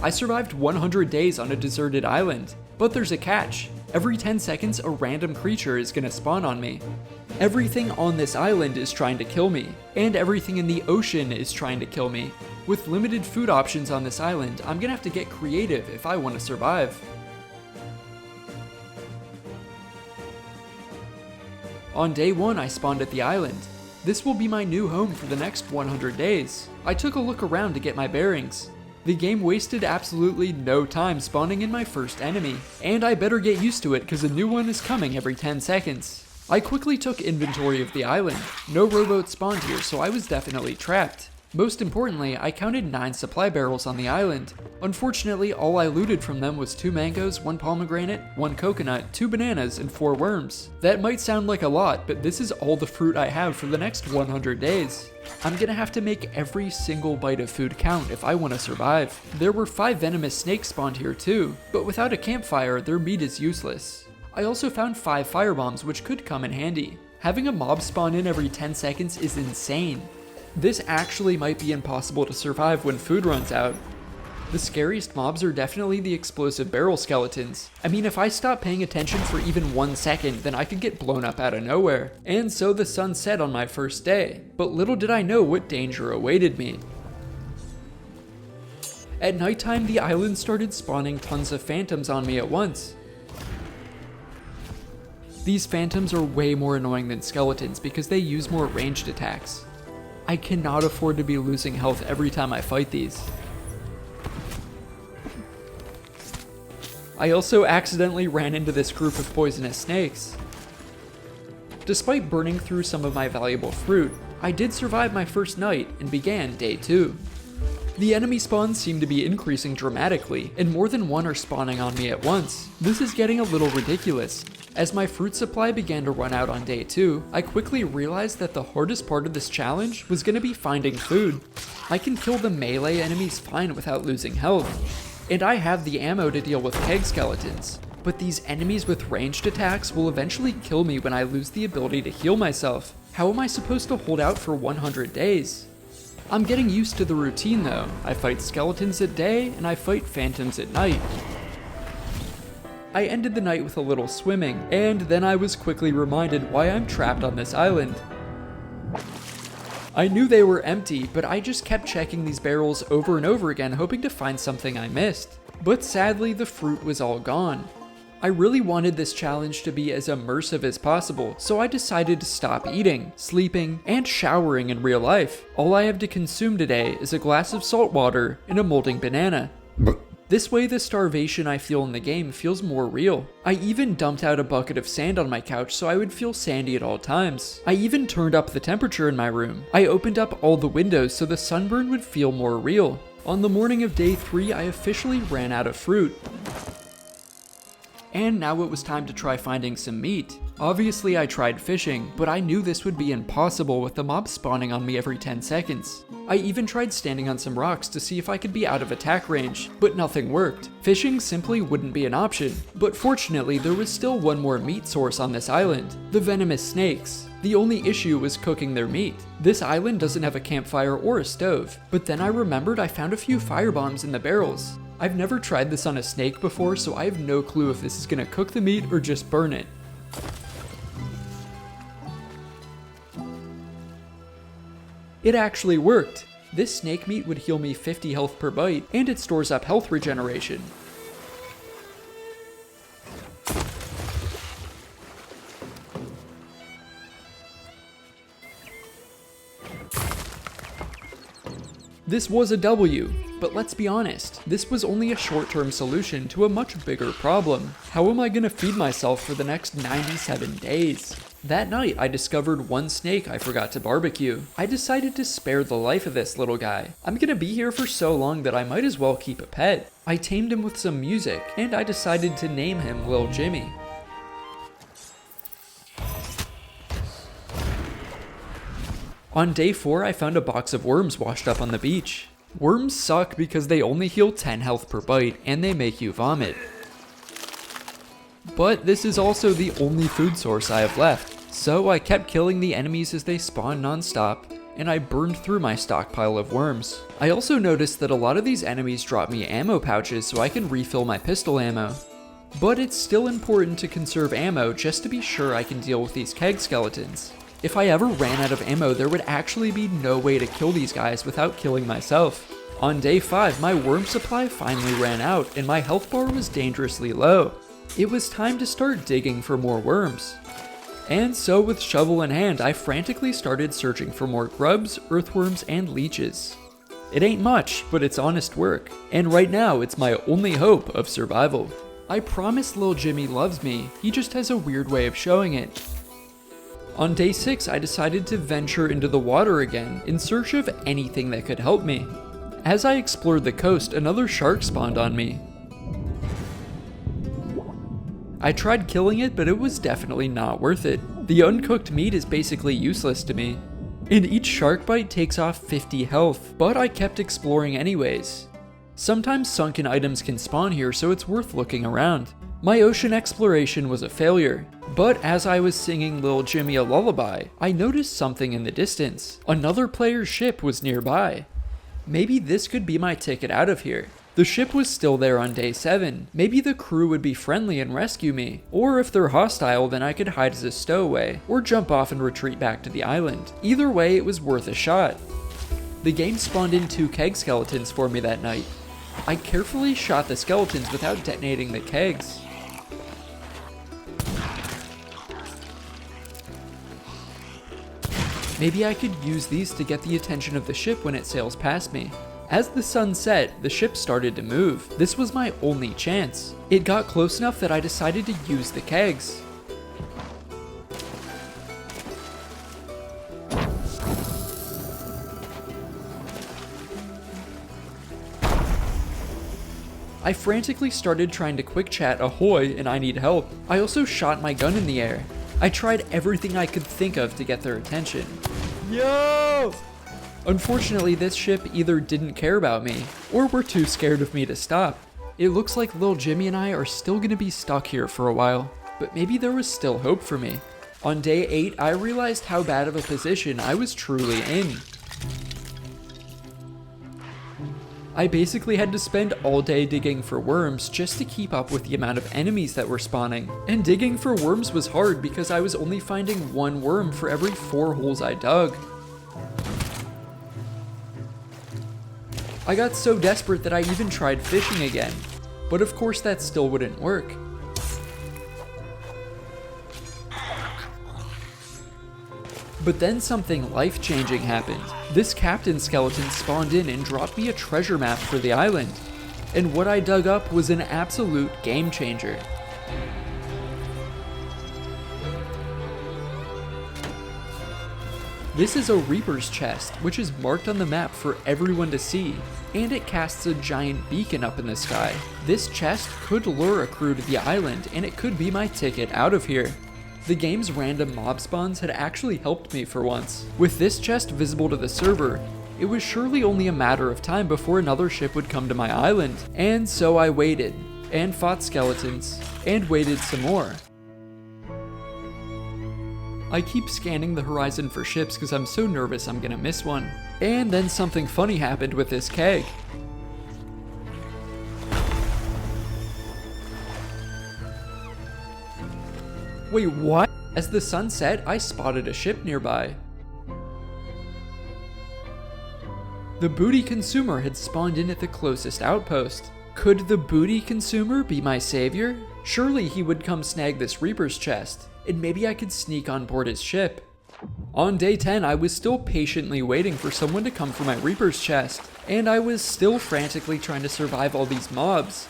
I survived 100 days on a deserted island, but there's a catch. Every 10 seconds, a random creature is gonna spawn on me. Everything on this island is trying to kill me, and everything in the ocean is trying to kill me. With limited food options on this island, I'm gonna have to get creative if I want to survive. On day 1, I spawned at the island. This will be my new home for the next 100 days. I took a look around to get my bearings. The game wasted absolutely no time spawning in my first enemy, and I better get used to it because a new one is coming every 10 seconds. I quickly took inventory of the island. No rowboat spawned here, so I was definitely trapped. Most importantly, I counted 9 supply barrels on the island. Unfortunately, all I looted from them was 2 mangoes, 1 pomegranate, 1 coconut, 2 bananas, and 4 worms. That might sound like a lot, but this is all the fruit I have for the next 100 days. I'm gonna have to make every single bite of food count if I want to survive. There were 5 venomous snakes spawned here too, but without a campfire, their meat is useless. I also found 5 firebombs, which could come in handy. Having a mob spawn in every 10 seconds is insane. This actually might be impossible to survive when food runs out. The scariest mobs are definitely the explosive barrel skeletons. I mean, if I stop paying attention for even 1 second, then I could get blown up out of nowhere. And so the sun set on my first day. But little did I know what danger awaited me. At nighttime, the island started spawning tons of phantoms on me at once. These phantoms are way more annoying than skeletons because they use more ranged attacks. I cannot afford to be losing health every time I fight these. I also accidentally ran into this group of poisonous snakes. Despite burning through some of my valuable fruit, I did survive my first night and began day 2. The enemy spawns seem to be increasing dramatically, and more than one are spawning on me at once. This is getting a little ridiculous. As my fruit supply began to run out on day 2, I quickly realized that the hardest part of this challenge was going to be finding food. I can kill the melee enemies fine without losing health, and I have the ammo to deal with keg skeletons. But these enemies with ranged attacks will eventually kill me when I lose the ability to heal myself. How am I supposed to hold out for 100 days? I'm getting used to the routine though. I fight skeletons at day, and I fight phantoms at night. I ended the night with a little swimming, and then I was quickly reminded why I'm trapped on this island. I knew they were empty, but I just kept checking these barrels over and over again, hoping to find something I missed. But sadly, the fruit was all gone. I really wanted this challenge to be as immersive as possible, so I decided to stop eating, sleeping, and showering in real life. All I have to consume today is a glass of salt water and a molding banana. This way, the starvation I feel in the game feels more real. I even dumped out a bucket of sand on my couch so I would feel sandy at all times. I even turned up the temperature in my room. I opened up all the windows so the sunburn would feel more real. On the morning of day 3, I officially ran out of fruit. And now it was time to try finding some meat. Obviously I tried fishing, but I knew this would be impossible with the mobs spawning on me every 10 seconds. I even tried standing on some rocks to see if I could be out of attack range, but nothing worked. Fishing simply wouldn't be an option. But fortunately, there was still one more meat source on this island, the venomous snakes. The only issue was cooking their meat. This island doesn't have a campfire or a stove, but then I remembered I found a few firebombs in the barrels. I've never tried this on a snake before, so I have no clue if this is gonna cook the meat or just burn it. It actually worked. This snake meat would heal me 50 health per bite, and it stores up health regeneration. This was a W, but let's be honest, this was only a short-term solution to a much bigger problem. How am I gonna feed myself for the next 97 days? That night, I discovered one snake I forgot to barbecue. I decided to spare the life of this little guy. I'm gonna be here for so long that I might as well keep a pet. I tamed him with some music, and I decided to name him Lil Jimmy. On day 4, I found a box of worms washed up on the beach. Worms suck because they only heal 10 health per bite, and they make you vomit. But this is also the only food source I have left, so I kept killing the enemies as they spawned non-stop, and I burned through my stockpile of worms. I also noticed that a lot of these enemies drop me ammo pouches so I can refill my pistol ammo. But it's still important to conserve ammo just to be sure I can deal with these keg skeletons. If I ever ran out of ammo, there would actually be no way to kill these guys without killing myself. On day 5, my worm supply finally ran out and my health bar was dangerously low. It was time to start digging for more worms. And so with shovel in hand, I frantically started searching for more grubs, earthworms, and leeches. It ain't much, but it's honest work, and right now it's my only hope of survival. I promise Lil Jimmy loves me, he just has a weird way of showing it. On day 6, I decided to venture into the water again in search of anything that could help me. As I explored the coast, another shark spawned on me. I tried killing it, but it was definitely not worth it. The uncooked meat is basically useless to me. And each shark bite takes off 50 health, but I kept exploring anyways. Sometimes sunken items can spawn here, so it's worth looking around. My ocean exploration was a failure, but as I was singing Lil Jimmy a lullaby, I noticed something in the distance. Another player's ship was nearby. Maybe this could be my ticket out of here. The ship was still there on day 7. Maybe the crew would be friendly and rescue me, or if they're hostile then I could hide as a stowaway, or jump off and retreat back to the island. Either way, it was worth a shot. The game spawned in 2 keg skeletons for me that night. I carefully shot the skeletons without detonating the kegs. Maybe I could use these to get the attention of the ship when it sails past me. As the sun set, the ship started to move. This was my only chance. It got close enough that I decided to use the kegs. I frantically started trying to quick chat ahoy and I need help. I also shot my gun in the air. I tried everything I could think of to get their attention. Yo! Unfortunately, this ship either didn't care about me, or were too scared of me to stop. It looks like Lil Jimmy and I are still gonna be stuck here for a while, but maybe there was still hope for me. On day 8, I realized how bad of a position I was truly in. I basically had to spend all day digging for worms just to keep up with the amount of enemies that were spawning. And digging for worms was hard because I was only finding 1 worm for every 4 holes I dug. I got so desperate that I even tried fishing again, but of course that still wouldn't work. But then something life-changing happened. This captain skeleton spawned in and dropped me a treasure map for the island. And what I dug up was an absolute game changer. This is a Reaper's chest, which is marked on the map for everyone to see, and it casts a giant beacon up in the sky. This chest could lure a crew to the island, and it could be my ticket out of here. The game's random mob spawns had actually helped me for once. With this chest visible to the server, it was surely only a matter of time before another ship would come to my island. And so I waited, and fought skeletons, and waited some more. I keep scanning the horizon for ships because I'm so nervous I'm gonna miss one. And then something funny happened with this keg. Wait, what? As the sun set, I spotted a ship nearby. The booty consumer had spawned in at the closest outpost. Could the booty consumer be my savior? Surely he would come snag this Reaper's chest, and maybe I could sneak on board his ship. On day 10, I was still patiently waiting for someone to come for my Reaper's chest, and I was still frantically trying to survive all these mobs.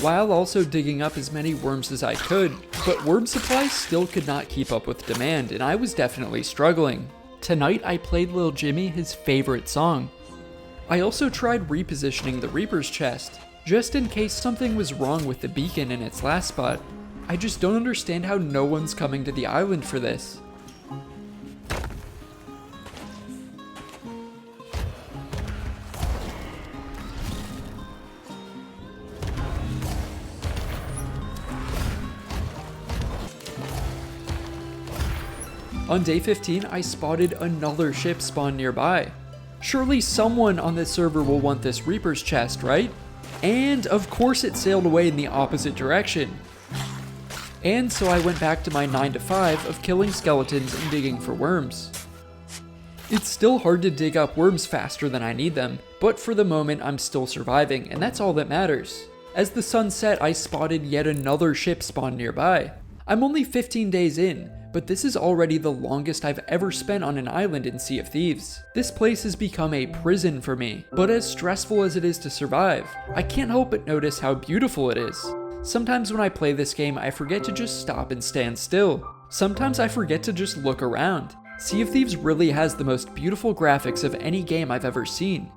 While also digging up as many worms as I could, but worm supply still could not keep up with demand, and I was definitely struggling. Tonight I played Lil Jimmy his favorite song. I also tried repositioning the Reaper's chest, just in case something was wrong with the beacon in its last spot. I just don't understand how no one's coming to the island for this. On day 15, I spotted another ship spawn nearby. Surely someone on this server will want this Reaper's chest, right? And of course it sailed away in the opposite direction. And so I went back to my 9 to 5 of killing skeletons and digging for worms. It's still hard to dig up worms faster than I need them, but for the moment I'm still surviving, and that's all that matters. As the sun set, I spotted yet another ship spawn nearby. I'm only 15 days in, but this is already the longest I've ever spent on an island in Sea of Thieves. This place has become a prison for me, but as stressful as it is to survive, I can't help but notice how beautiful it is. Sometimes when I play this game, I forget to just stop and stand still. Sometimes I forget to just look around. Sea of Thieves really has the most beautiful graphics of any game I've ever seen.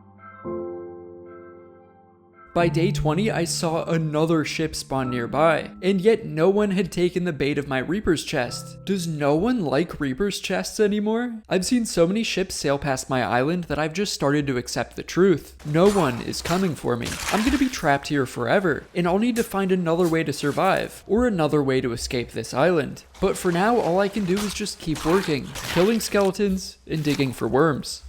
By day 20, I saw another ship spawn nearby, and yet no one had taken the bait of my Reaper's chest. Does no one like Reaper's chests anymore? I've seen so many ships sail past my island that I've just started to accept the truth. No one is coming for me. I'm gonna be trapped here forever, and I'll need to find another way to survive, or another way to escape this island. But for now, all I can do is just keep working, killing skeletons, and digging for worms.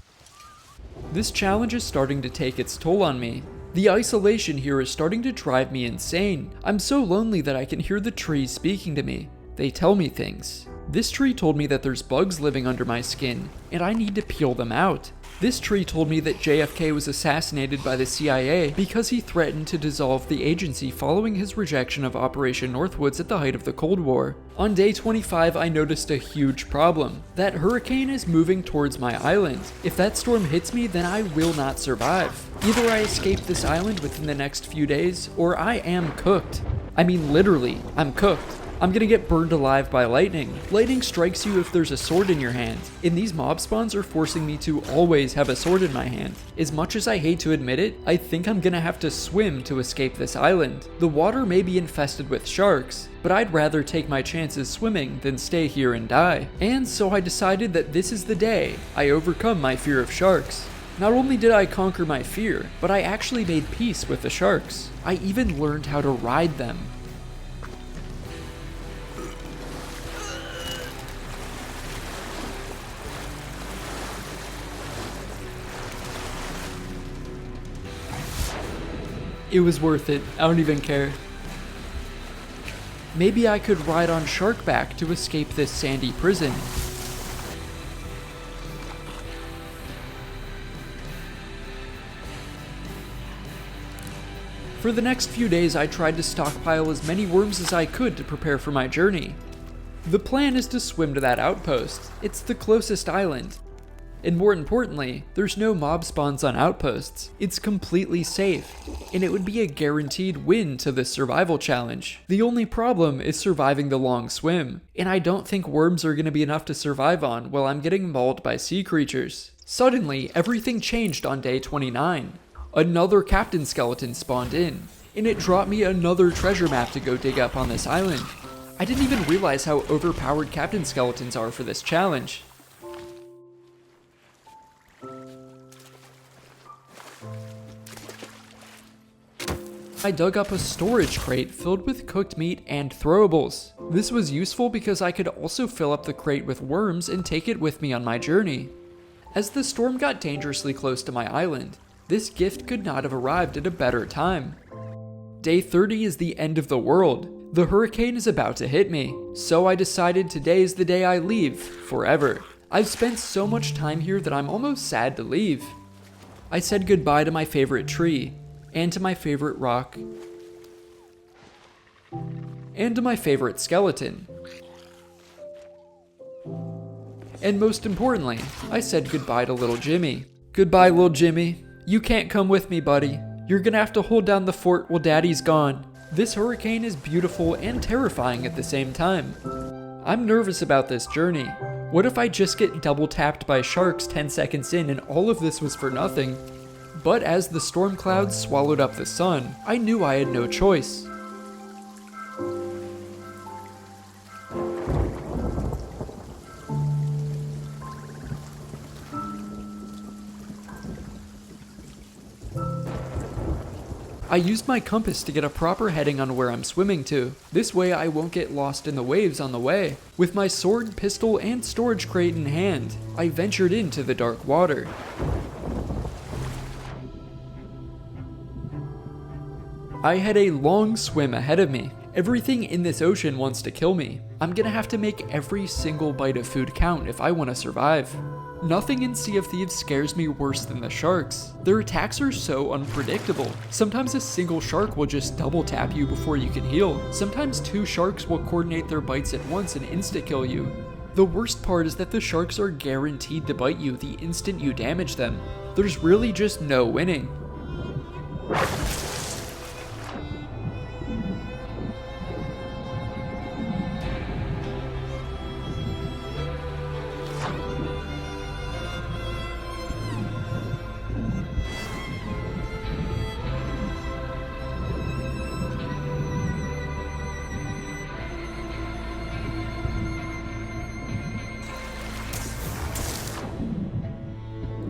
This challenge is starting to take its toll on me. The isolation here is starting to drive me insane. I'm so lonely that I can hear the trees speaking to me. They tell me things. This tree told me that there's bugs living under my skin, and I need to peel them out. This tree told me that JFK was assassinated by the CIA because he threatened to dissolve the agency following his rejection of Operation Northwoods at the height of the Cold War. On day 25, I noticed a huge problem. That hurricane is moving towards my island. If that storm hits me, then I will not survive. Either I escape this island within the next few days, or I am cooked. I mean literally, I'm cooked. I'm gonna get burned alive by lightning. Lightning strikes you if there's a sword in your hand, and these mob spawns are forcing me to always have a sword in my hand. As much as I hate to admit it, I think I'm gonna have to swim to escape this island. The water may be infested with sharks, but I'd rather take my chances swimming than stay here and die. And so I decided that this is the day I overcome my fear of sharks. Not only did I conquer my fear, but I actually made peace with the sharks. I even learned how to ride them. It was worth it. I don't even care. Maybe I could ride on Sharkback to escape this sandy prison. For the next few days, I tried to stockpile as many worms as I could to prepare for my journey. The plan is to swim to that outpost. It's the closest island. And more importantly, there's no mob spawns on outposts. It's completely safe, and it would be a guaranteed win to this survival challenge. The only problem is surviving the long swim, and I don't think worms are going to be enough to survive on while I'm getting mauled by sea creatures. Suddenly, everything changed on day 29. Another captain skeleton spawned in, and it dropped me another treasure map to go dig up on this island. I didn't even realize how overpowered captain skeletons are for this challenge. I dug up a storage crate filled with cooked meat and throwables. This was useful because I could also fill up the crate with worms and take it with me on my journey. As the storm got dangerously close to my island, this gift could not have arrived at a better time. Day 30 is the end of the world. The hurricane is about to hit me, so I decided today is the day I leave, forever. I've spent so much time here that I'm almost sad to leave. I said goodbye to my favorite tree, and to my favorite rock, and to my favorite skeleton. And most importantly, I said goodbye to little Jimmy. Goodbye, little Jimmy. You can't come with me, buddy. You're gonna have to hold down the fort while Daddy's gone. This hurricane is beautiful and terrifying at the same time. I'm nervous about this journey. What if I just get double tapped by sharks 10 seconds in and all of this was for nothing? But as the storm clouds swallowed up the sun, I knew I had no choice. I used my compass to get a proper heading on where I'm swimming to. This way I won't get lost in the waves on the way. With my sword, pistol, and storage crate in hand, I ventured into the dark water. I had a long swim ahead of me. Everything in this ocean wants to kill me. I'm gonna have to make every single bite of food count if I want to survive. Nothing in Sea of Thieves scares me worse than the sharks. Their attacks are so unpredictable. Sometimes a single shark will just double tap you before you can heal. Sometimes two sharks will coordinate their bites at once and insta-kill you. The worst part is that the sharks are guaranteed to bite you the instant you damage them. There's really just no winning.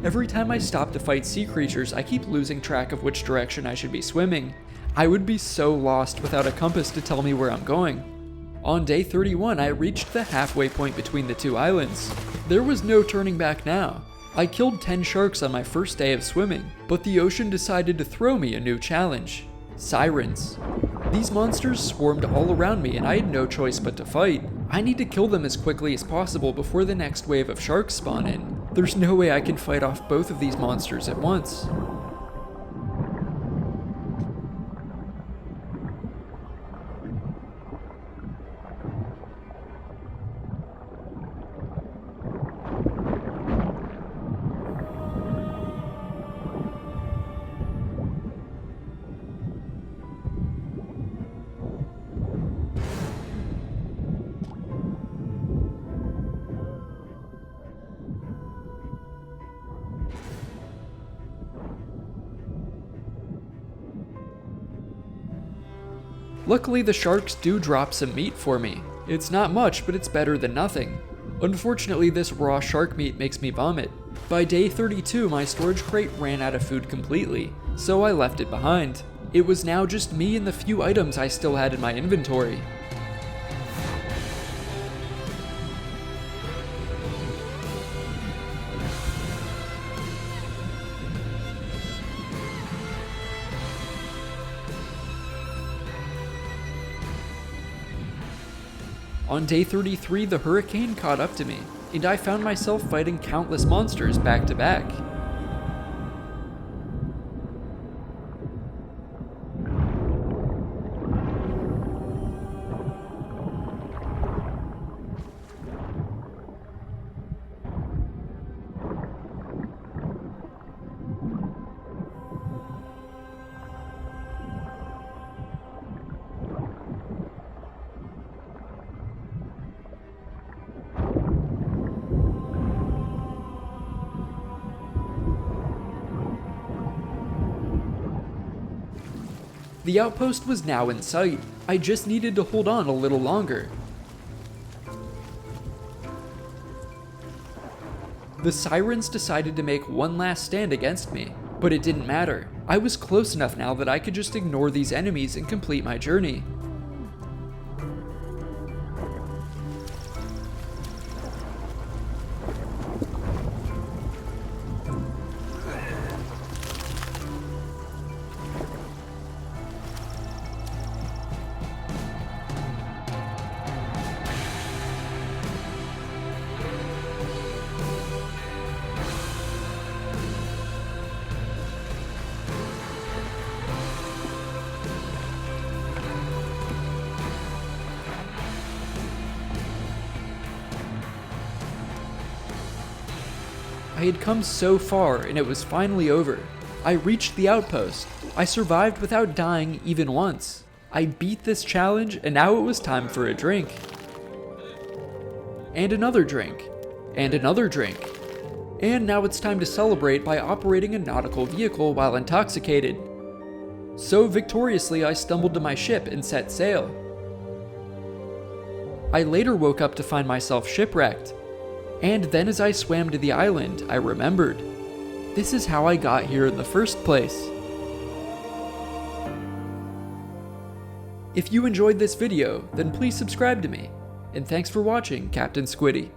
Every time I stop to fight sea creatures, I keep losing track of which direction I should be swimming. I would be so lost without a compass to tell me where I'm going. On day 31, I reached the halfway point between the two islands. There was no turning back now. I killed 10 sharks on my first day of swimming, but the ocean decided to throw me a new challenge: sirens. These monsters swarmed all around me and I had no choice but to fight. I need to kill them as quickly as possible before the next wave of sharks spawn in. There's no way I can fight off both of these monsters at once. Luckily, the sharks do drop some meat for me. It's not much, but it's better than nothing. Unfortunately, this raw shark meat makes me vomit. By day 32, my storage crate ran out of food completely, so I left it behind. It was now just me and the few items I still had in my inventory. On day 33, the hurricane caught up to me, and I found myself fighting countless monsters back to back. The outpost was now in sight. I just needed to hold on a little longer. The sirens decided to make one last stand against me, but it didn't matter. I was close enough now that I could just ignore these enemies and complete my journey. I had come so far and it was finally over. I reached the outpost. I survived without dying even once. I beat this challenge and now it was time for a drink. And another drink. And another drink. And now it's time to celebrate by operating a nautical vehicle while intoxicated. So victoriously I stumbled to my ship and set sail. I later woke up to find myself shipwrecked. And then as I swam to the island, I remembered. This is how I got here in the first place. If you enjoyed this video, then please subscribe to me. And thanks for watching, Captain Squiddy.